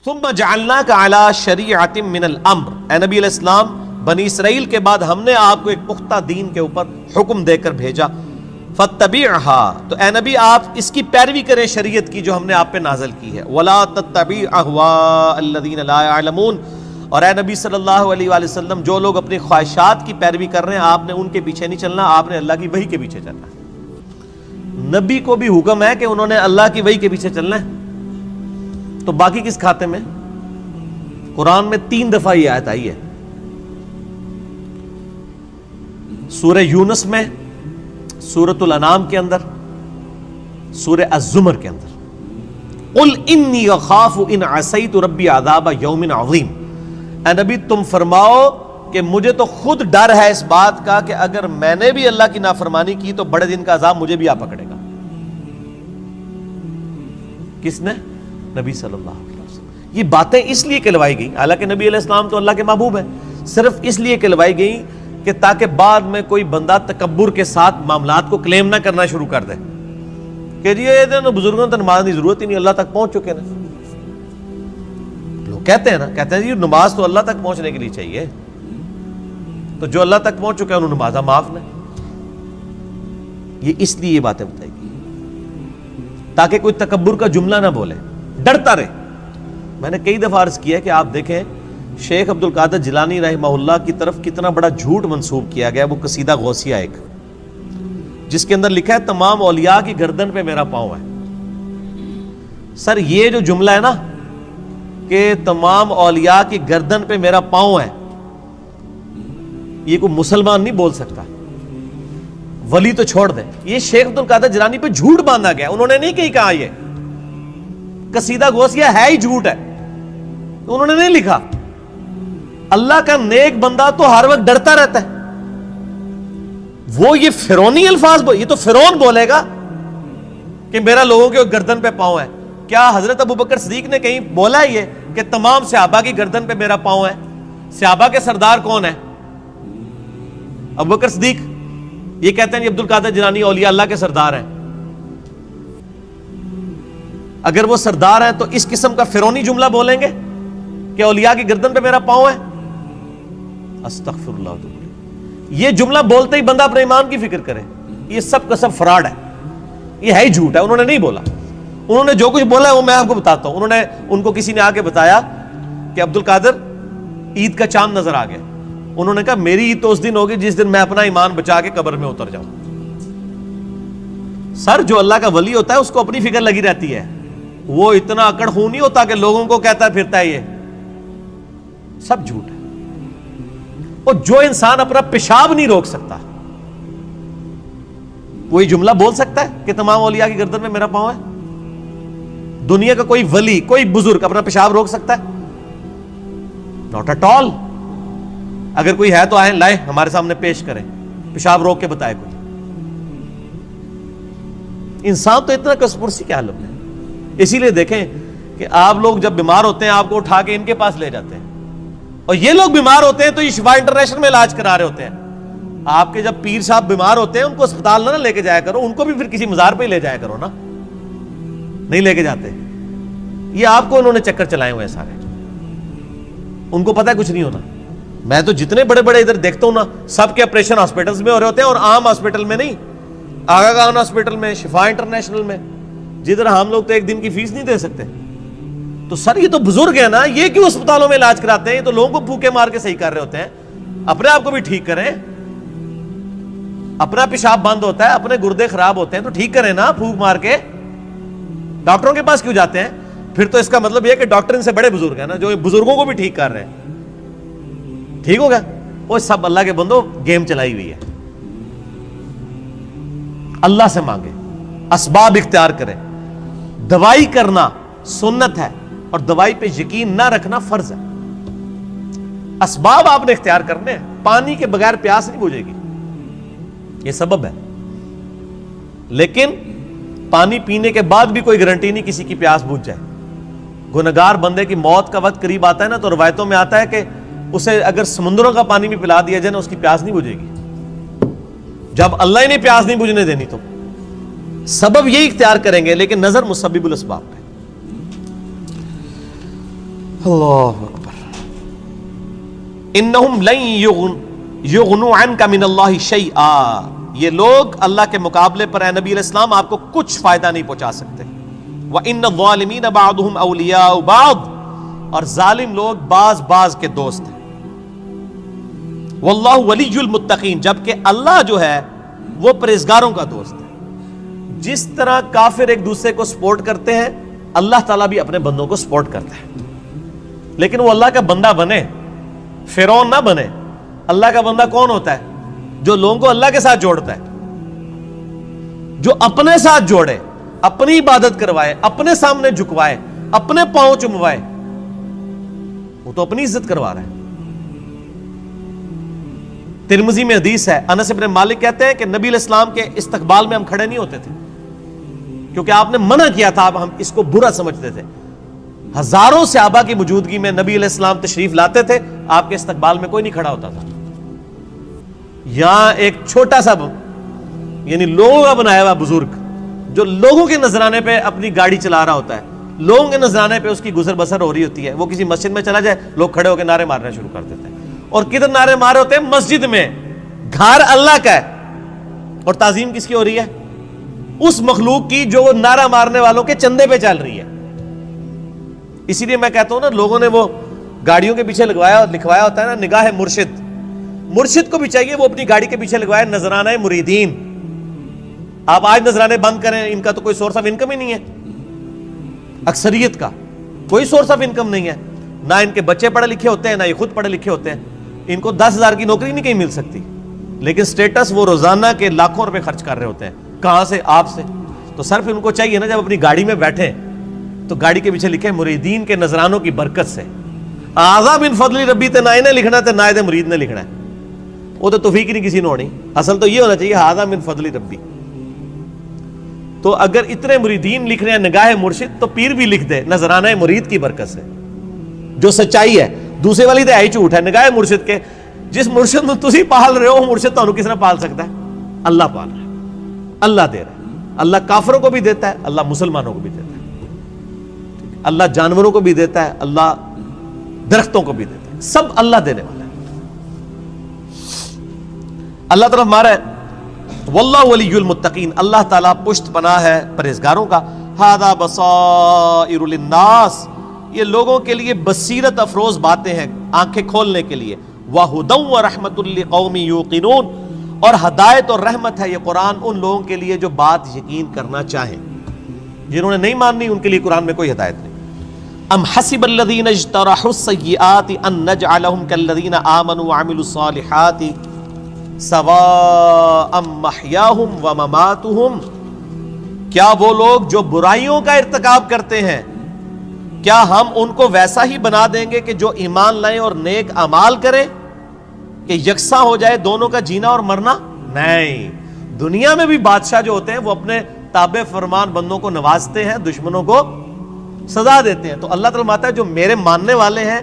ثم جعلناک علی شریعۃ من الامر، اے نبی علیہ السلام بنی اسرائیل کے بعد ہم نے آپ کو ایک پختہ دین کے اوپر حکم دے کر بھیجا، فاتبعها، تو اے نبی آپ اس کی پیروی کریں شریعت کی جو ہم نے آپ پہ نازل کی ہے، ولا تتبع اهواء الذین لا يعلمون، اور اے نبی صلی اللہ علیہ وآلہ وسلم جو لوگ اپنی خواہشات کی پیروی کر رہے ہیں آپ نے ان کے پیچھے نہیں چلنا، آپ نے اللہ کی وحی کے پیچھے چلنا ہے۔ نبی کو بھی حکم ہے کہ انہوں نے اللہ کی وحی کے پیچھے چلنا ہے، تو باقی کس کھاتے میں؟ قرآن میں 3 دفعہ یہ آیت آئی ہے، سورہ یونس میں، سورۃ الانعام کے اندر، سورہ الزمر کے اندر۔ قل انی اخاف ان عصیت ربی عذاب یوم عظیم، اے نبی تم فرماؤ کہ مجھے تو خود ڈر ہے اس بات کا کہ اگر میں نے بھی اللہ کی نافرمانی کی تو بڑے دن کا عذاب مجھے بھی آ پکڑے گا۔ کس نے؟ نبی صلی اللہ علیہ وسلم۔ یہ باتیں اس لیے کہلوائی گئی، حالانکہ نبی علیہ السلام تو اللہ کے محبوب ہیں، صرف اس لیے کہلوائی گئی کہ تاکہ بعد میں کوئی بندہ تکبر کے ساتھ معاملات کو کلیم نہ کرنا شروع کر دے کہ جی یہ بزرگوں تو نماز کی ضرورت ہی نہیں، اللہ تک پہنچ چکے نا۔ لوگ کہتے ہیں جی نماز تو اللہ تک پہنچنے کے لیے چاہیے، تو جو اللہ تک پہنچ چکے ہیں انہوں نمازہ معاف نہیں۔ یہ اس لیے یہ باتیں بتائی گئی تاکہ کوئی تکبر کا جملہ نہ بولے، ڈرتا رہے۔ میں نے کئی دفعہ عرض کیا کہ آپ دیکھیں شیخ عبد القادر جیلانی رحمہ اللہ کی طرف کتنا بڑا جھوٹ منسوب کیا گیا، وہ قصیدہ غوثیہ ایک، جس کے اندر لکھا ہے تمام اولیاء کی گردن پہ میرا پاؤں ہے۔ سر یہ جو جملہ ہے نا کہ تمام اولیاء کی گردن پہ میرا پاؤں ہے، یہ کوئی مسلمان نہیں بول سکتا، ولی تو چھوڑ دیں، یہ شیخ عبد القادر جیلانی پہ جھوٹ باندھا گیا، انہوں نے نہیں کہیں کہا، یہ قصیدہ غوثیہ ہے ہی جھوٹ ہے، انہوں نے نہیں لکھا۔ اللہ کا نیک بندہ تو ہر وقت ڈرتا رہتا ہے، وہ یہ فرعونی الفاظ یہ تو فرعون بولے گا کہ میرا لوگوں کے گردن پہ پاؤں ہے۔ کیا حضرت ابوبکر صدیق نے کہیں بولا ہے یہ کہ تمام صحابہ کی گردن پہ میرا پاؤں ہے؟ صحابہ کے سردار کون ہے؟ ابوبکر صدیق۔ یہ کہتے ہیں عبد القادر جیلانی اولیاء اللہ کے سردار ہیں۔ اگر وہ سردار ہیں تو اس قسم کا فرعونی جملہ بولیں گے کہ اولیاء کی گردن پہ میرا پاؤں ہے؟ استغفر اللہ۔ یہ جملہ بولتے ہی بندہ اپنے ایمان کی فکر کرے، یہ سب کا سب فراڈ ہے، یہ ہے ہی جھوٹ ہے، انہوں نے نہیں بولا۔ انہوں نے جو کچھ بولا ہے وہ میں آپ کو بتاتا ہوں۔ ان کو کسی نے آ کے بتایا کہ عبد القادر عید کا چاند نظر آ گیا، انہوں نے کہا میری عید تو اس دن ہوگی جس دن میں اپنا ایمان بچا کے قبر میں اتر جاؤں۔ سر جو اللہ کا ولی ہوتا ہے اس کو اپنی فکر لگی رہتی ہے، وہ اتنا اکڑ خون نہیں ہوتا کہ لوگوں کو کہتا پھرتا ہے، یہ سب جھوٹ ہے۔ اور جو انسان اپنا پیشاب نہیں روک سکتا وہ یہ جملہ بول سکتا ہے کہ تمام اولیاء کی گردن میں میرا پاؤں ہے؟ دنیا کا کوئی ولی، کوئی بزرگ اپنا پیشاب روک سکتا ہے؟ Not at all. اگر کوئی ہے تو آئیں، لائے ہمارے سامنے پیش کریں، پیشاب روک کے بتائے کوئی۔ انسان تو اتنا کسپرسی کیا حالت ہے۔ اسی لیے دیکھیں کہ آپ لوگ جب بیمار ہوتے ہیں آپ کو اٹھا کے ان کے پاس لے جاتے ہیں، اور یہ لوگ بیمار ہوتے ہیں تو یہ شفا انٹرنیشنل میں علاج کرا رہے ہوتے ہیں۔ آپ کے جب پیر صاحب بیمار ہوتے ہیں ان کو اسپتال نہ لے کے جایا کرو، ان کو بھی پھر کسی مزار پہ ہی لے جایا کرو نا، نہیں لے کے جاتے۔ یہ آپ کو انہوں نے چکر چلائے ہوئے سارے، ان کو پتہ ہے کچھ نہیں ہونا۔ میں تو جتنے بڑے بڑے ادھر دیکھتا ہوں نا، سب کے آپریشن ہاسپٹلز میں ہو رہے ہوتے ہیں، اور عام ہاسپٹل میں نہیں، آغا خان ہاسپٹل میں، شفا انٹرنیشنل میں، جدھر ہم لوگ تو ایک دن کی فیس نہیں دے سکتے۔ تو سر یہ تو بزرگ ہے نا، یہ کیوں اسپتالوں میں علاج کراتے ہیں؟ یہ تو لوگوں کو پھوکے مار کے صحیح کر رہے ہوتے ہیں۔ اپنے آپ کو بھی ٹھیک کریں، اپنا پیشاب بند ہوتا ہے، اپنے گردے خراب ہوتے ہیں تو ٹھیک کریں نا، پھوک مار کے۔ ڈاکٹروں کے پاس کیوں جاتے ہیں؟ پھر تو اس کا مطلب یہ کہ ڈاکٹر ان سے بڑے بزرگ ہیں نا، جو بزرگوں کو بھی ٹھیک کر رہے ہیں۔ ٹھیک ہو گیا؟ وہ سب اللہ کے بندو گیم چلائی ہوئی ہے۔ اللہ سے مانگے، اسباب اختیار کریں۔ دوائی کرنا سنت ہے اور دوائی پہ یقین نہ رکھنا فرض ہے۔ اسباب آپ نے اختیار کرنے ہیں۔ پانی کے بغیر پیاس نہیں بجھے گی، یہ سبب ہے، لیکن پانی پینے کے بعد بھی کوئی گارنٹی نہیں کسی کی پیاس بجھ جائے۔ گنہگار بندے کی موت کا وقت قریب آتا ہے نا، تو روایتوں میں آتا ہے کہ اسے اگر سمندروں کا پانی بھی پلا دیا جائے نا، اس کی پیاس نہیں بجھے گی۔ جب اللہ ہی نے پیاس نہیں بجھنے دینی تو سبب یہی اختیار کریں گے، لیکن نظر مسبب الاسباب پہ۔ اللہ اکبر. انہم لن یغنوا عنک من اللہ شیئا، یہ لوگ اللہ کے مقابلے پر اے نبی علیہ السلام آپ کو کچھ فائدہ نہیں پہنچا سکتے. وَإِنَّ الظَّالِمِينَ بَعْضُهُمْ أَوْلِيَاءُ بَعْضٍ، اور ظالم لوگ بعض کے دوست ہیں. وَاللَّهُ وَلِيُّ الْمُتَّقِينَ، جبکہ اللہ جو ہے وہ پرہیزگاروں کا دوست ہے. جس طرح کافر ایک دوسرے کو سپورٹ کرتے ہیں، اللہ تعالیٰ بھی اپنے بندوں کو سپورٹ کرتا ہے. لیکن وہ اللہ کا بندہ بنے، فرعون نہ بنے. اللہ کا بندہ کون ہوتا ہے؟ جو لوگوں کو اللہ کے ساتھ جوڑتا ہے، جو اپنے ساتھ جوڑے، اپنی عبادت کروائے، اپنے سامنے جھکوائے، اپنے پاؤں چموائے. وہ تو اپنی عزت کروا رہا ہے. ترمذی میں حدیث ہے، انس بن مالک کہتے ہیں کہ نبی علیہ السلام کے استقبال میں ہم کھڑے نہیں ہوتے تھے، کیونکہ آپ نے منع کیا تھا. اب ہم اس کو برا سمجھتے تھے. ہزاروں صحابہ کی موجودگی میں نبی علیہ السلام تشریف لاتے تھے، آپ کے استقبال میں کوئی نہیں کھڑا ہوتا تھا. یہاں ایک چھوٹا سا یعنی لوگوں کا بنایا ہوا بزرگ جو لوگوں کے نذرانے پہ اپنی گاڑی چلا رہا ہوتا ہے، لوگوں کے نذرانے پہ اس کی گزر بسر ہو رہی ہوتی ہے، وہ کسی مسجد میں چلا جائے، لوگ کھڑے ہو کے نعرے مارنا شروع کر دیتے ہیں. اور کدھر نعرے مارے ہوتے ہیں؟ مسجد میں. گھر اللہ کا ہے اور تعظیم کس کی ہو رہی ہے؟ اس مخلوق کی جو وہ نعرہ مارنے والوں کے چندے پہ چل رہی ہے. اسی لیے میں کہتا ہوں نا، لوگوں نے وہ گاڑیوں کے پیچھے لگوایا اور لکھوایا ہوتا ہے نا، نگاہ مرشد. مرشد کو بھی چاہیے وہ اپنی گاڑی کے پیچھے لگوائے نذرانہ مریدین. آپ آج نذرانے بند کریں، ان کا تو کوئی سورس آف انکم ہی نہیں ہے. اکثریت کا کوئی سورس آف انکم نہیں ہے. نہ ان کے بچے پڑھے لکھے ہوتے ہیں، نہ یہ خود پڑھے لکھے ہوتے ہیں. ان کو 10,000 کی نوکری نہیں کہیں مل سکتی، لیکن سٹیٹس وہ روزانہ کے لاکھوں روپے خرچ کر رہے ہوتے ہیں. کہاں سے؟ آپ سے. تو صرف ان کو چاہیے نا جب اپنی گاڑی میں بیٹھیں تو گاڑی کے پیچھے لکھے مریدین کے نذرانوں کی برکت سے. آزا من فضل ربی تے نہ انہیں لکھنا تے نہ مرید نے لکھنا ہے. وہ تو توفیق نہیں کسی نے ہونی. اصل تو یہ ہونا چاہیے آزا من فضل ربی. تو اگر اتنے مریدین لکھ رہے ہیں نگاہ مرشد، تو پیر بھی لکھ دے نذرانہ مرید کی برکت سے، جو سچائی ہے. دوسرے والی تو ہے ہی جھوٹ ہے. نگاہ مرشد کے جس مرشد میں تسی پال رہے ہو، مرشد تو کس نے پال سکتا ہے؟ اللہ پال رہا ہے، اللہ دے رہا ہے. اللہ کافروں کو بھی دیتا ہے، اللہ مسلمانوں کو بھی دیتا ہے. اللہ جانوروں کو بھی دیتا ہے، اللہ درختوں کو بھی دیتا ہے. سب اللہ دینے والا ہے. اللہ طرف مارا ہے واللہ ولی المتقین، اللہ تعالیٰ پشت پناہ ہے پرہیزگاروں کا. ھذا بصائر للناس، یہ لوگوں کے لیے بصیرت افروز باتیں ہیں، آنکھیں کھولنے کے لیے. وَھدًى وَرَحْمَةٌ لِقَوْمٍ يُوقِنُونَ، اور ہدایت اور رحمت ہے یہ قرآن ان لوگوں کے لیے جو بات یقین کرنا چاہیں. جنہوں نے نہیں ماننی ان کے لیے قرآن میں کوئی ہدایت نہیں. ام حسب الذین اجترحوا السیئات ان نجعلهم كالذین آمنوا وعملوا الصالحات سواء محیاہم ومماتہم، کیا وہ لوگ جو برائیوں کا ارتکاب کرتے ہیں، کیا ہم ان کو ویسا ہی بنا دیں گے کہ جو ایمان لائیں اور نیک اعمال کریں، کہ یکساں ہو جائے دونوں کا جینا اور مرنا؟ نہیں. دنیا میں بھی بادشاہ جو ہوتے ہیں وہ اپنے تابع فرمان بندوں کو نوازتے ہیں، دشمنوں کو سزا دیتے ہیں. تو اللہ تعالیٰ فرماتا ہے جو میرے ماننے والے ہیں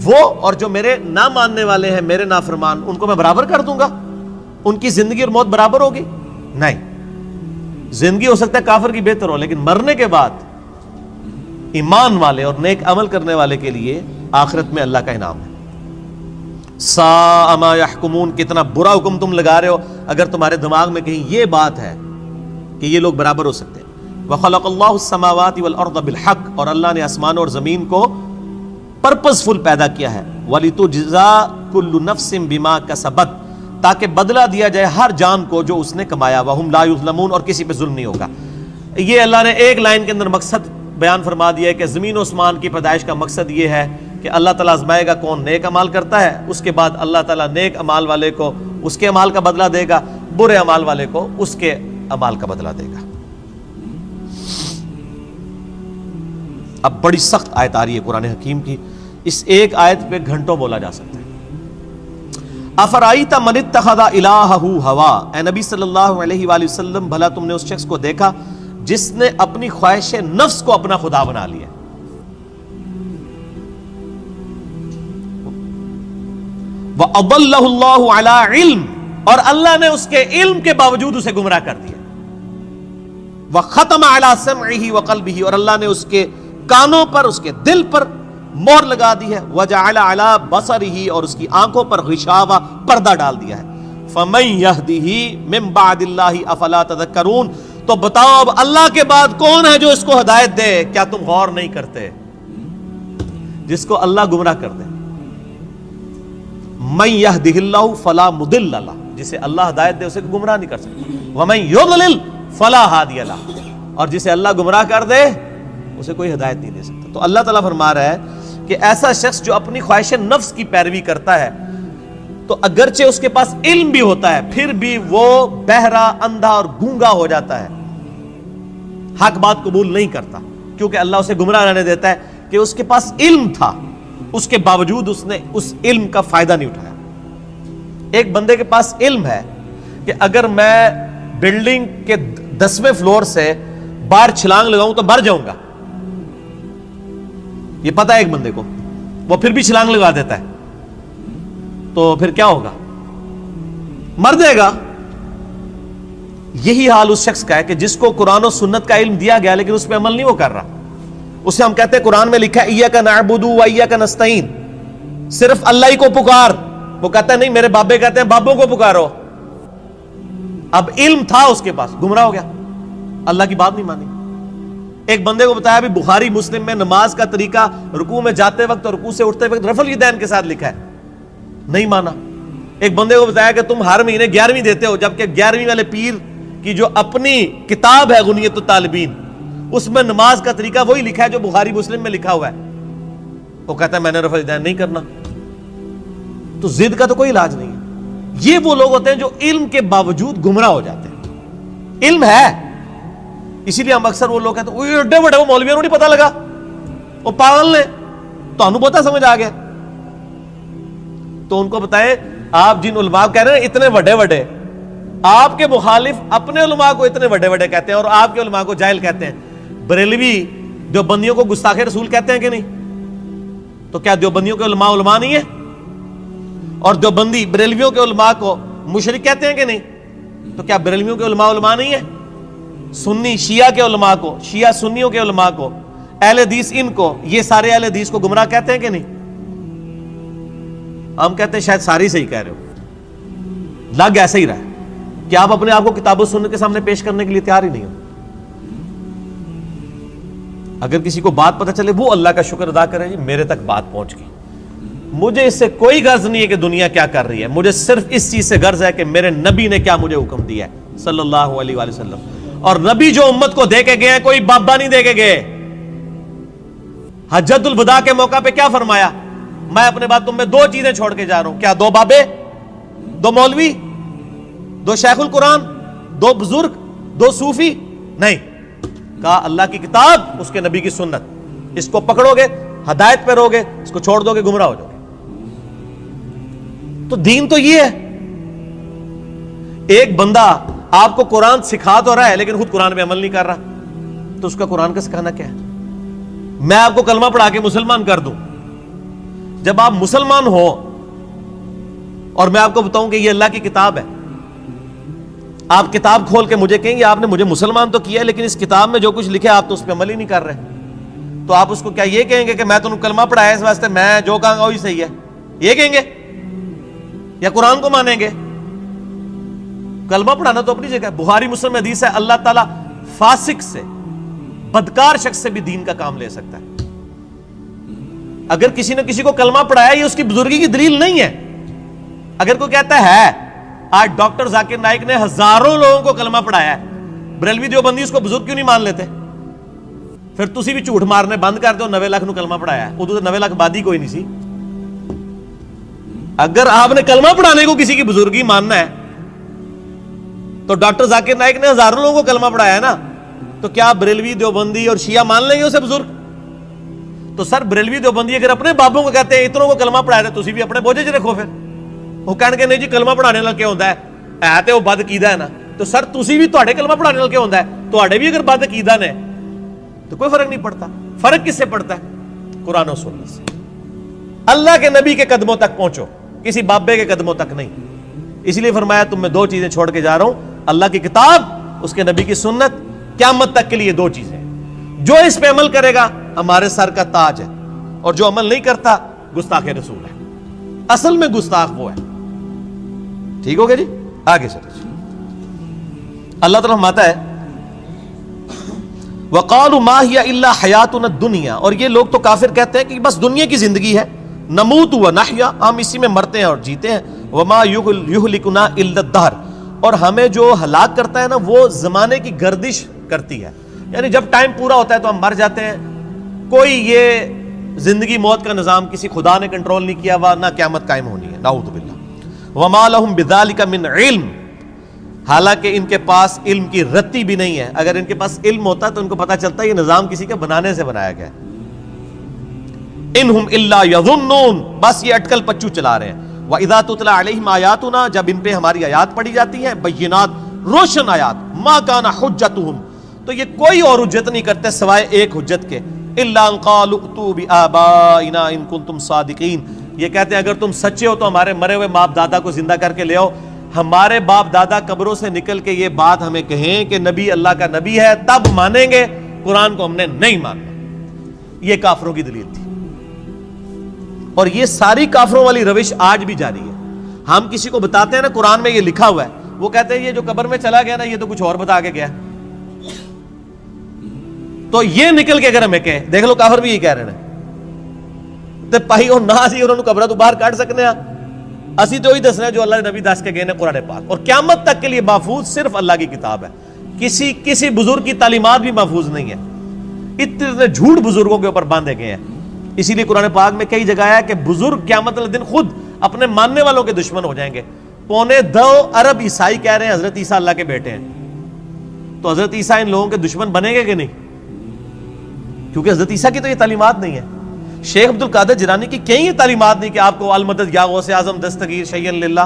وہ اور جو میرے نہ ماننے والے ہیں، میرے نافرمان، ان کو میں برابر کر دوں گا؟ ان کی زندگی اور موت برابر ہوگی؟ نہیں. زندگی ہو سکتا ہے کافر کی بہتر ہو، لیکن مرنے کے بعد ایمان والے اور نیک عمل کرنے والے کے لیے آخرت میں اللہ کا انعام ہے. ساء ما یحکمون، کتنا برا حکم تم لگا رہے ہو اگر تمہارے دماغ میں کہیں یہ بات ہے کہ یہ لوگ برابر ہو سکتے ہیں. وخلق اللہ السماوات والارض بالحق، اور اللہ نے آسمانوں اور زمین کو پرپز فل پیدا کیا ہے. وَلِتُجْزَى كُلُّ نَفْسٍ بِمَا كَسَبَتْ، تاکہ بدلہ دیا جائے ہر جان کو جو اس نے کمایا. وَهُمْ لَا يُظْلَمُونَ، اور کسی پہ ظلم نہیں ہوگا. یہ اللہ نے ایک لائن کے اندر مقصد بیان فرما دیا ہے کہ زمین و آسمان کی پیدائش کا مقصد یہ ہے کہ اللہ تعالیٰ آزمائے گا کون نیک عمال کرتا ہے، اس کے بعد اللہ تعالیٰ نیک عمال والے کو اس کے عمال کا بدلہ دے گا، برے عمال والے کو اس کے عمال کا بدلہ دے گا. اب بڑی سخت آیت آ رہی ہے قرآن حکیم کی، اس ایک آیت پہ گھنٹوں بولا جا سکتا ہے. افرائیت من اتخذ الہہ ہوا، اے نبی صلی اللہ علیہ وآلہ وسلم بھلا تم نے اس شخص کو دیکھا جس نے اپنی خواہش نفس کو اپنا خدا بنا لیا. وَأَضَلَّهُ اللَّهُ عَلَىٰ عِلْمٍ، اور اللہ نے اس کے علم کے باوجود اسے گمراہ کر دیا. وَخَتَمَ عَلَىٰ سَمْعِهِ وَقَلْبِهِ، اور اللہ نے اس کے کانوں پر، اس کے دل پر مہر لگا دی ہے، وجعل علی بصرہ، اور اس کی آنکھوں پر غشاوہ، پردہ ڈال دیا ہے۔ فمن یہدہ من بعد اللہ افلا تذکرون، تو بتاؤ اب اللہ کے بعد کون ہے جو اس کو ہدایت دے؟ کیا تم غور نہیں کرتے؟ جس کو اللہ گمراہ کر دے، من یہدہ اللہ فلا مضل لہ، جسے اللہ ہدایت دے اسے گمراہ نہیں کر سکتا، ومن یضلل فلا ہادی لہ، اور جسے اللہ گمراہ کر دے اسے کوئی ہدایت نہیں دے سکتا۔ تو اللہ تعالیٰ فرما رہا ہے کہ ایسا شخص جو اپنی خواہش نفس کی پیروی کرتا ہے، تو اگرچہ اس کے پاس علم بھی ہوتا ہے پھر بھی وہ بہرا، اندھا اور گونگا ہو جاتا ہے، حق بات قبول نہیں کرتا، کیونکہ اللہ اسے گمراہ رہنے دیتا ہے کہ اس کے پاس علم تھا، اس کے باوجود اس نے اس علم کا فائدہ نہیں اٹھایا۔ ایک بندے کے پاس علم ہے کہ اگر میں بلڈنگ کے 10ویں فلور سے باہر چھلانگ لگاؤں تو مر جاؤں گا، یہ پتا ہے ایک بندے کو، وہ پھر بھی چھلانگ لگا دیتا ہے، تو پھر کیا ہوگا؟ مر جائے گا۔ یہی حال اس شخص کا ہے کہ جس کو قرآن و سنت کا علم دیا گیا لیکن اس پہ عمل نہیں وہ کر رہا۔ اسے ہم کہتے ہیں قرآن میں لکھا ہے ایاک نعبد و ایاک نستعین، صرف اللہ ہی کو پکار، وہ کہتا ہے نہیں، میرے بابے کہتے ہیں بابوں کو پکارو۔ اب علم تھا اس کے پاس، گمراہ ہو گیا، اللہ کی بات نہیں مانی۔ ایک بندے کو بتایا بھی بخاری مسلم میں نماز کا طریقہ رکوع میں جاتے وقت اور رکوع سے اٹھتے وقت رفع الیدین کے ساتھ لکھا ہے، نہیں مانا۔ ایک بندے کو بتایا کہ تم ہر مہینے 11ویں دیتے ہو، جبکہ 11ویں والے پیر کی جو اپنی کتاب ہے غنیت الطالبین، اس میں نماز کا طریقہ وہی لکھا ہے جو بخاری مسلم میں لکھا ہوا ہے، وہ کہتا ہے میں نے رفع الیدین نہیں کرنا۔ تو ضد کا تو کوئی علاج نہیں ہے۔ یہ وہ لوگ ہوتے ہیں جو علم کے باوجود گمراہ ہو جاتے ہیں۔ علم ہے، اسی لیے ہم اکثر وہ لوگ کہتے ہیں ایڈے بڑے وہ مولویوں کو نہیں پتا لگا، وہ پاگل نے، تو ہم پتا سمجھ آ گیا۔ تو ان کو بتائیں آپ جن علماء کہہ رہے ہیں اتنے بڑے بڑے، آپ کے مخالف اپنے علماء کو اتنے بڑے بڑے کہتے ہیں اور آپ کے علماء کو جاہل کہتے ہیں۔ بریلوی دیوبندیوں کو گستاخ رسول کہتے ہیں کہ نہیں؟ تو کیا دیوبندیوں کے علماء علماء نہیں ہیں؟ اور دیوبندی بریلویوں کے علماء کو مشرک کہتے ہیں کہ نہیں؟ تو کیا بریلویوں کے علماء علماء نہیں ہیں؟ سنی شیعہ کے علماء کو، شیعہ سنیوں کے علماء کو، اہل حدیث ان کو، یہ سارے اہل حدیث کو گمراہ کہتے ہیں کہ نہیں؟ ہم کہتے ہیں شاید ساری صحیح کہہ رہے ہو، لگ ایسا ہی رہا ہے کہ آپ اپنے آپ کو کتاب و سنت کے سامنے پیش کرنے کے لیے تیار ہی نہیں ہو۔ اگر کسی کو بات پتہ چلے وہ اللہ کا شکر ادا کرے، جی میرے تک بات پہنچ گئی، مجھے اس سے کوئی غرض نہیں ہے کہ دنیا کیا کر رہی ہے، مجھے صرف اس چیز سے غرض ہے کہ میرے نبی نے کیا مجھے حکم دیا ہے صلی اللہ علیہ وآلہ وسلم۔ اور نبی جو امت کو دے کے گئے ہیں کوئی بابا نہیں دے کے گئے۔ حجۃ الوداع کے موقع پہ کیا فرمایا؟ میں اپنے بعد تم میں 2 چیزیں چھوڑ کے جا رہا ہوں۔ کیا 2 بابے، 2 مولوی، 2 شیخ القرآن، 2 بزرگ، 2 صوفی؟ نہیں، کہا اللہ کی کتاب، اس کے نبی کی سنت، اس کو پکڑو گے ہدایت پہ رہو گے، اس کو چھوڑ دو گے گمراہ ہو جاؤ گے۔ تو دین تو یہ ہے۔ ایک بندہ آپ کو قرآن سکھا تو رہا ہے لیکن خود قرآن پہ عمل نہیں کر رہا، تو اس کا قرآن کا سکھانا کیا ہے؟ میں آپ کو کلمہ پڑھا کے مسلمان کر دوں، جب آپ مسلمان ہو اور میں آپ کو بتاؤں کہ یہ اللہ کی کتاب ہے، آپ کتاب کھول کے مجھے کہیں گے آپ نے مجھے مسلمان تو کیا ہے لیکن اس کتاب میں جو کچھ لکھا ہے آپ تو اس پہ عمل ہی نہیں کر رہے، تو آپ اس کو کیا یہ کہیں گے کہ میں تمہیں کلمہ پڑھایا اس واسطے میں جو کہوں گا وہی صحیح ہے، یہ کہیں گے یا قرآن کو مانیں گے؟ کلمہ پڑھانا تو اپنی جگہ ہے، بخاری مسلم میں حدیث ہے اللہ تعالیٰ فاسق سے، بدکار شخص سے بھی دین کا کام لے سکتا ہے۔ اگر کسی نے کسی کو کلمہ پڑھایا یہ اس کی بزرگی کی دلیل نہیں ہے۔ اگر کوئی کہتا ہے آج ڈاکٹر ذاکر نائک نے ہزاروں لوگوں کو کلمہ پڑھایا ہے، بریلوی دیوبندی اس کو بزرگ کیوں نہیں مان لیتے؟ پھر تسی بھی جھوٹ مارنے بند کر دو، 90 لاکھ نو کلمہ پڑھایا ہے، ادو تو 90 لاکھ بادی کوئی نہیں سی۔ اگر آپ نے کلمہ پڑھانے کو کسی کی بزرگی ماننا ہے تو ڈاکٹر ذاکر نائک نے ہزاروں لوگوں کو کلمہ پڑھایا ہے نا، تو کیا بریلوی دیوبندی اور شیعہ مان لیں گے اسے بزرگ؟ تو سر بریلوی دیوبندی اگر اپنے بابوں کو کہتے ہیں اتنوں کو کلمہ پڑھایا ہے، تسی بھی اپنے بوجھے چ رکھو۔ پھر وہ کہنے کہ نہیں جی کلمہ پڑھانے نال کیا ہوتا ہے تے وہ بد عقیدہ ہے نا، تو سر تسی بھی تواڈے کلمہ پڑھانے نال کیا ہوتا ہے؟ تواڈے بھی اگر بد عقیدہ نے تو کوئی فرق نہیں پڑتا۔ فرق کس سے پڑتا ہے؟ قرآن و سنت سے۔ اللہ کے نبی کے قدموں تک پہنچو، کسی بابے کے قدموں تک نہیں۔ اس لیے فرمایا تم میں 2 چیزیں چھوڑ کے جا رہا ہوں، اللہ کی کتاب، اس کے نبی کی سنت، قیامت تک کے لیے 2 چیزیں۔ جو اس پہ عمل کرے گا ہمارے سر کا تاج ہے، اور جو عمل نہیں کرتا گستاخ رسول ہے. اصل میں گستاخ وہ ہے. ٹھیک ہو گیا جی؟ آگے چلو. اللہ تعالیٰ فرماتا ہے وَقَالُوا مَا هِيَ إِلَّا حَيَاتُنَا الدُّنْيَا، اور یہ لوگ تو کافر کہتے ہیں کہ بس دنیا کی زندگی ہے، نموت وَنَحْيَا، ہم اسی میں مرتے ہیں اور جیتے ہیں، وَمَا يُهْلِكُنَا إِلَّا الدَّهْرُ، اور ہمیں جو ہلاک کرتا ہے نا وہ زمانے کی گردش کرتی ہے، یعنی جب ٹائم پورا ہوتا ہے تو ہم مر جاتے ہیں. کوئی یہ زندگی موت کا نظام کسی خدا نے کنٹرول نہیں کیا ہوا، نہ قیامت قائم ہونی ہے، نعوذ باللہ. وَمَا لَهُم بِذَلِكَ مِنْ عِلْمٍ، حالانکہ ان کے پاس علم کی رتی بھی نہیں ہے. اگر ان کے پاس علم ہوتا تو ان کو پتا چلتا یہ نظام کسی کے بنانے سے بنایا گیا ہے. انہم الا یظنون، بس یہ اٹکل پچو چلا رہے ہیں. وَإِذَا تُتْلَى عَلَيْهِمْ آیاتنا، جب ان پہ ہماری آیات پڑھی جاتی ہیں، بینات، روشن آیات، ما کان حجتہم، تو یہ کوئی اور حجت نہیں کرتے سوائے ایک حجت کے، الا ان قالوا ائتوا بآبائنا ان کنتم صادقین، یہ کہتے ہیں اگر تم سچے ہو تو ہمارے مرے ہوئے باپ دادا کو زندہ کر کے لے آؤ. ہمارے باپ دادا قبروں سے نکل کے یہ بات ہمیں کہیں کہ نبی اللہ کا نبی ہے تب مانیں گے، قرآن کو ہم نے نہیں ماننا. یہ کافروں کی دلیل تھی، اور یہ ساری کافروں والی روش آج بھی جاری ہے. ہم کسی کو بتاتے ہیں نا قرآن میں یہ لکھا ہوا ہے، وہ کہتے ہیں یہ جو قبر میں چلا گیا نا یہ تو کچھ اور بتا کے گیا. تو یہ نکل کے اگر ہمیں کہے، دیکھ لو کافر بھی یہ کہہ رہے ہیں تے پائی اور نہ سی انہوں نے قبرہ تو باہر کاٹ سکنے ہیں، اسی تو ہی دسنا ہے جو اللہ نے نبی دس کے گئے نے قرآن پاک، اور قیامت تک کے لیے محفوظ صرف اللہ کی کتاب ہے. کسی بزرگ کی تعلیمات بھی محفوظ نہیں ہے. اتنے جھوٹ بزرگوں کے اوپر باندھے گئے ہیں. اسی لیے قرآن پاک میں کئی جگہ ہے کہ بزرگ قیامت والے دن خود اپنے ماننے والوں کے دشمن ہو جائیں گے. 2.25 ارب عیسائی کہہ رہے ہیں حضرت عیسیٰ اللہ کے بیٹے ہیں، تو حضرت عیسیٰ ان لوگوں کے دشمن بنیں گے کہ نہیں؟ کیونکہ حضرت عیسیٰ کی تو یہ تعلیمات نہیں ہے. شیخ عبد القادر جیلانی کی کہیں یہ تعلیمات نہیں کہ آپ کو المدد یا غوث اعظم دستگیر شیئا للہ،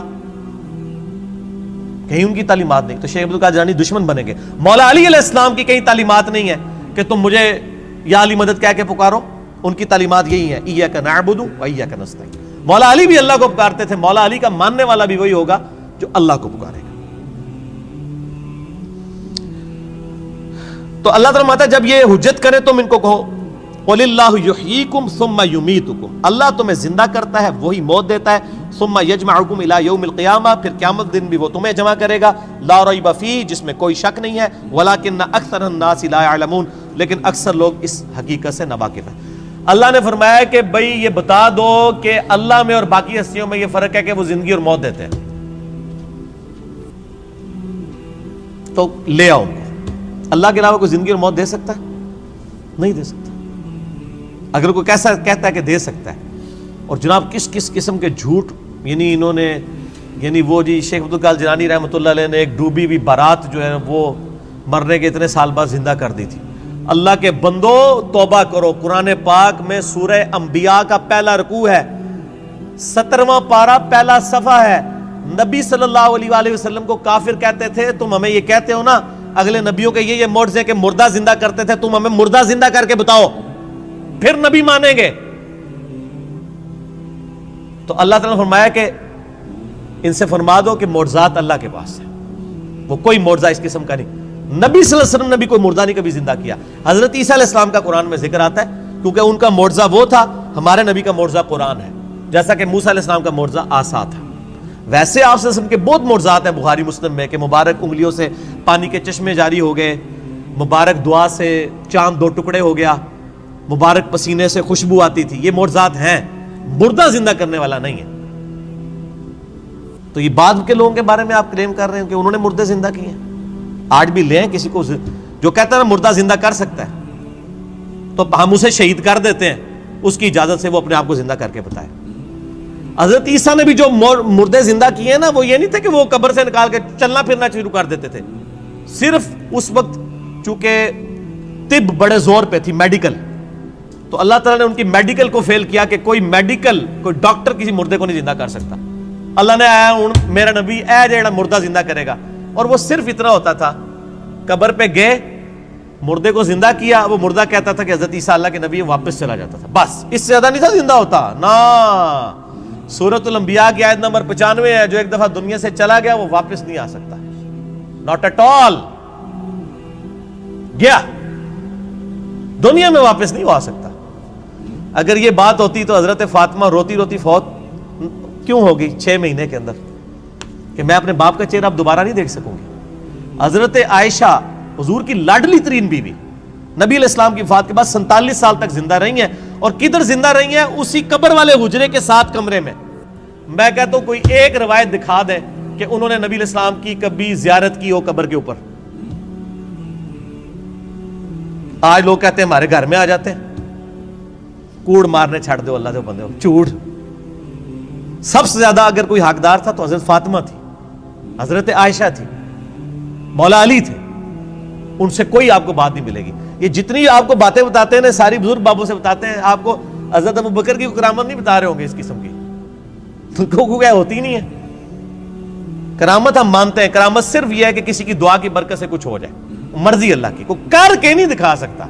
کہیں ان کی تعلیمات نہیں. تو شیخ عبد القادر جیلانی دشمن بنیں گے. مولا علی علیہ السلام کی کہیں تعلیمات نہیں ہے کہ تم مجھے یا علی مدد کہہ کے پکارو. ان کی تعلیمات یہی ہے ایاک نعبد و ایاک نستعین. مولا علی بھی اللہ کو پکارتے تھے، مولا علی کا ماننے والا بھی وہی ہوگا جو اللہ کو پکارے گا. تو اللہ تعالیٰ فرماتا ہے جب یہ حجت کرے تم ان کو کہو قُلِ اللَّهُ يُحْيِيكُمْ ثُمَّ يُمِيتُكُمْ، اللہ تمہیں زندہ کرتا ہے وہی موت دیتا ہے. ثُمَّ يَجْمَعُكُمْ إِلَى يَوْمِ الْقِيَامَةِ، پھر قیامت دن بھی وہ تمہیں جمع کرے گا. لا ریب فیہ، جس میں کوئی شک نہیں ہے. وَلَكِنَّ أَكْثَرَ النَّاسِ لَا يَعْلَمُونَ، لیکن اکثر لوگ اس حقیقت سے ناواقف ہیں. اللہ نے فرمایا کہ بھئی یہ بتا دو کہ اللہ میں اور باقی ہستیوں میں یہ فرق ہے کہ وہ زندگی اور موت دیتے ہیں، تو لے آؤ ان کو. اللہ کے علاوہ کوئی زندگی اور موت دے سکتا ہے؟ نہیں دے سکتا. اگر کوئی کیسا کہتا ہے کہ دے سکتا ہے، اور جناب کس کس قسم کے جھوٹ، یعنی انہوں نے، یعنی وہ جی شیخ عبد القادر جیلانی رحمۃ اللہ علیہ نے ایک ڈوبی ہوئی بارات جو ہے وہ مرنے کے اتنے سال بعد زندہ کر دی تھی. اللہ کے بندو توبہ کرو. قرآن پاک میں سورہ انبیاء کا پہلا رکوع ہے، 17واں پارہ پہلا صفحہ ہے. نبی صلی اللہ علیہ وآلہ وسلم کو کافر کہتے تھے تم ہمیں یہ کہتے ہو نا اگلے نبیوں کے یہ معجزے کہ مردہ زندہ کرتے تھے، تم ہمیں مردہ زندہ کر کے بتاؤ پھر نبی مانیں گے. تو اللہ تعالیٰ نے فرمایا کہ ان سے فرما دو کہ معجزات اللہ کے پاس ہے، وہ کوئی معجزہ اس قسم کا نہیں. نبی صلی اللہ علیہ وسلم نے بھی کوئی مردہ نہیں کبھی زندہ کیا. حضرت عیسیٰ علیہ السلام کا قرآن میں ذکر آتا ہے کیونکہ ان کا معجزہ وہ تھا. ہمارے نبی کا معجزہ قرآن ہے، جیسا کہ موسیٰ علیہ السلام کا معجزہ عصا تھا. ویسے آپ صلی اللہ علیہ وسلم کے بہت معجزات ہیں بخاری مسلم میں کہ مبارک انگلیوں سے پانی کے چشمے جاری ہو گئے، مبارک دعا سے چاند 2 ٹکڑے ہو گیا، مبارک پسینے سے خوشبو آتی تھی. یہ معجزات ہیں، مردہ زندہ کرنے والا نہیں ہے. تو یہ بعد کے لوگوں کے بارے میں آپ کلیم کر رہے ہیں کہ انہوں نے مردے زندہ کیے ہیں. آج بھی لیں کسی کو جو کہتا ہے مردہ زندہ کر سکتا ہے تو ہم اسے شہید کر دیتے ہیں، اس کی اجازت سے وہ اپنے آپ کو زندہ کر کے بتائے. حضرت عیسیٰ نے بھی جو مردے زندہ کیے ہیں نا وہ یہ نہیں تھے کہ وہ قبر سے نکال کے چلنا پھرنا شروع کر دیتے تھے. صرف اس وقت چونکہ طب بڑے زور پہ تھی، میڈیکل، تو اللہ تعالیٰ نے ان کی میڈیکل کو فیل کیا کہ کوئی ڈاکٹر کسی مردے کو نہیں زندہ کر سکتا. اللہ نے آیا ہوں میرا نبی اے جیڑا مردہ زندہ کرے گا، اور وہ صرف اتنا ہوتا تھا قبر پہ گئے مردے کو زندہ کیا، وہ مردہ کہتا تھا کہ حضرت عیسیٰ اللہ کے نبی، واپس چلا جاتا تھا. بس اس سے زیادہ نہیں تھا زندہ ہوتا نا. سورۃ الانبیاء کی آیت نمبر 95 ہے، جو ایک دفعہ دنیا سے چلا گیا وہ واپس نہیں آ سکتا. Not at all. گیا دنیا میں واپس نہیں آ سکتا. اگر یہ بات ہوتی تو حضرت فاطمہ روتی روتی فوت کیوں ہوگی 6 مہینے کے اندر کہ میں اپنے باپ کا چہرہ اب دوبارہ نہیں دیکھ سکوں گی. حضرت عائشہ حضور کی لاڈلی ترین بیوی نبی علیہ السلام کی وفات کے بعد 47 سال تک زندہ رہی ہیں, اور کدھر زندہ رہی ہیں؟ اسی قبر والے حجرے کے 7 کمرے میں. میں کہتا ہوں کوئی ایک روایت دکھا دے کہ انہوں نے نبی علیہ السلام کی کبھی زیارت کی ہو قبر کے اوپر. آج لوگ کہتے ہیں ہمارے گھر میں آ جاتے ہیں, کوڑ مارنے چھڑ دو اللہ دے بندے ہو, جھوٹ. سب سے زیادہ اگر کوئی حقدار تھا تو حضرت فاطمہ تھی, حضرت عائشہ تھی, مولا علی تھے. ان سے کوئی آپ کو بات نہیں ملے گی. یہ جتنی آپ کو باتیں بتاتے ہیں ساری بزرگ بابوں سے بتاتے ہیں, آپ کو حضرت ابوبکر کی کرامت نہیں بتا رہے ہوں گے اس قسم کی, تو کیا ہوتی نہیں ہے کرامت. ہم مانتے ہیں کرامت صرف یہ ہے کہ کسی کی دعا کی برکت سے کچھ ہو جائے, مرضی اللہ کی. کوئی کر کے نہیں دکھا سکتا,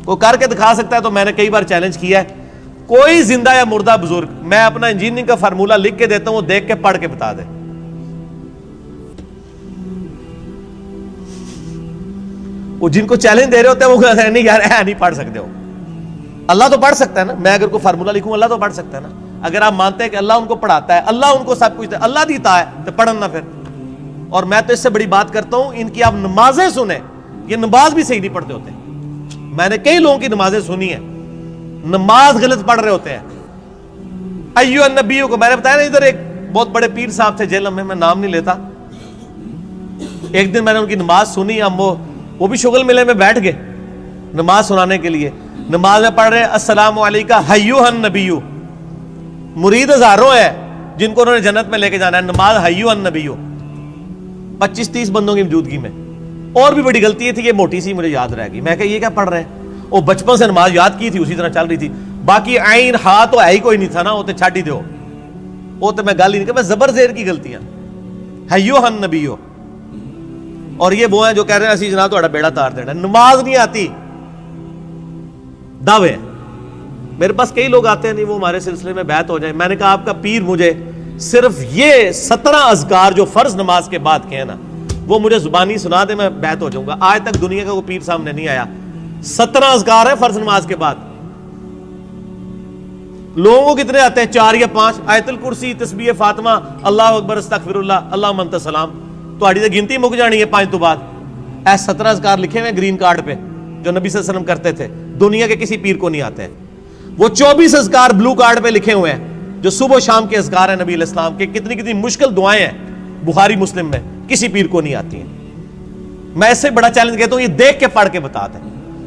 کوئی کر کے دکھا سکتا ہے تو میں نے کئی بار چیلنج کیا ہے, کوئی زندہ یا مردہ بزرگ, میں اپنا انجینئرنگ کا فارمولہ لکھ کے دیتا ہوں, وہ دیکھ کے پڑھ کے بتا دے. وہ جن کو چیلنج دے رہے ہوتے ہیں وہ کہتے ہیں نہیں یار نہیں پڑھ سکتے ہو. اللہ تو پڑھ سکتا ہے نا, میں اگر کوئی فارمولہ لکھوں اللہ تو پڑھ سکتا ہے نا. اگر آپ مانتے ہیں کہ اللہ ان کو پڑھاتا ہے, اللہ ان کو سب کچھ اللہ دیتا ہے, تو پڑھنا پھر. اور میں تو اس سے بڑی بات کرتا ہوں, ان کی آپ نمازیں سنیں, یہ نماز بھی صحیح نہیں پڑھتے ہوتے. میں نے کئی لوگوں کی نمازیں سنی ہیں, نماز غلط پڑھ رہے ہوتے ہیں. ایو النبیوں کو میں نے بتایا نا, ادھر ایک بہت بڑے پیر صاحب تھے جیل میں نام نہیں لیتا. ایک دن میں نے ان کی نماز سنی, ہم وہ بھی شغل ملے میں بیٹھ گئے نماز سنانے کے لیے. نماز میں پڑھ رہے السلام علیکہ حیوہ النبیو. مرید ہزاروں ہے جن کو انہوں نے جنت میں لے کے جانا ہے, نماز حیوہ النبیو 25-30 بندوں کی موجودگی میں. اور بھی بڑی غلطی تھی, یہ موٹی سی مجھے یاد رہ گئی. میں کہ یہ کیا پڑھ رہے ہیں؟ وہ بچپن سے نماز یاد کی تھی, اسی طرح چل رہی تھی. باقی عین ہا تو ہے ہی کوئی نہیں تھا نا, وہ تو چھاٹ ہی دو, وہ تو میں گل ہی نہیں کہ میں زبر زیر کی غلطیاں. حیوہ النبیو. اور یہ وہ ہیں جو کہہ رہے ہیں اسی جناب تہاڈا بیڑا تار دینا. نماز نہیں آتی, دعوے. میرے پاس کئی لوگ آتے ہیں نہیں وہ ہمارے سلسلے میں بیعت ہو جائے. میں نے کہا آپ کا پیر مجھے صرف یہ 17 اذکار جو فرض نماز کے بعد کہے نا وہ مجھے زبانی سنا دے, میں بیعت ہو جاؤں گا. آج تک دنیا کا وہ پیر سامنے نہیں آیا. 17 اذکار ہے فرض نماز کے بعد. لوگوں کو کتنے آتے ہیں؟ 4 یا 5. آیت الکرسی, تسبیح فاطمہ, اللہ اکبر, استغفر اللہ, اللہ انت السلام. تہاڈی تے گنتی مک جانی ہے 5 تو بعد. اے 17 اذکار لکھے ہوئے گرین کارڈ پہ جو نبی صلی اللہ علیہ وسلم کرتے تھے, دنیا کے کسی پیر کو نہیں آتے ہیں. وہ 24 اذکار بلو کارڈ پہ لکھے ہوئے ہیں جو صبح و شام کے اذکار ہیں نبی علیہ السلام کے. کتنی کتنی مشکل دعائیں ہیں بخاری مسلم میں, کسی پیر کو نہیں آتی ہیں. میں اس سے بڑا چیلنج کہتا ہوں, یہ دیکھ کے پڑھ کے بتا دیں.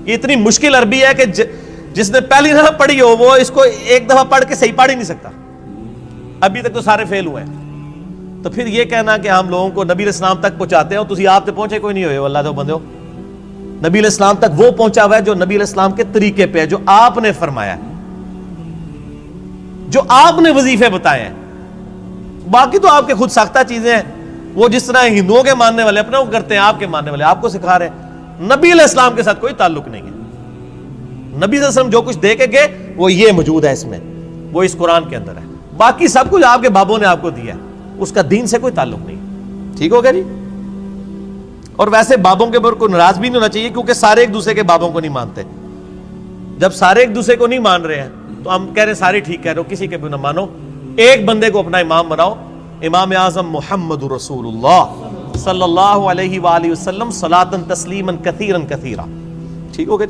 یہ اتنی مشکل عربی ہے کہ جس نے پہلی دفعہ پڑھی ہو وہ اس کو ایک دفعہ پڑھ کے صحیح پڑھ ہی نہیں سکتا. ابھی تک تو سارے فیل ہوئے ہیں. تو پھر یہ کہنا کہ ہم لوگوں کو نبی علیہ السلام تک پہنچاتے ہیں, تسی آپ تے پہنچے کوئی نہیں ہوئے اللہ دے بندے ہو. نبی علیہ السلام تک وہ پہنچا ہوا ہے جو نبی علیہ السلام کے طریقے پہ ہے, جو آپ نے فرمایا ہے, جو آپ نے وظیفے بتائے ہیں. باقی تو آپ کے خود ساختہ چیزیں ہیں, وہ جس طرح ہندوؤں کے ماننے والے اپنا وہ کرتے ہیں, آپ کے ماننے والے آپ کو سکھا رہے ہیں. نبی علیہ السلام کے ساتھ کوئی تعلق نہیں ہے. نبی صلی اللہ علیہ وسلم جو کچھ دے کے گئے وہ یہ موجود ہے اس میں, وہ اس قرآن کے اندر ہے. باقی سب کچھ آپ کے بابوں نے آپ کو دیا ہے, اس کا دین سے کوئی تعلق نہیں. ٹھیک ہو گیا جی. اور ویسے بابوں کے اوپر کوئی ناراض بھی نہیں ہونا چاہیے, کیونکہ سارے ایک دوسرے کے بابوں کو نہیں مانتے. جب سارے ایک دوسرے کو نہیں مان رہے ہیں تو ہم کہہ رہے ہیں سارے ٹھیک کہہ رہے ہو, کسی کے بھی نہ مانو, ایک بندے کو اپنا امام بناؤ. امام اعظم محمد رسول اللہ صلی اللہ علیہ وآلہ وسلم صلاۃ تسلیما کثیرا کثیرا. ٹھیک ہو گیا.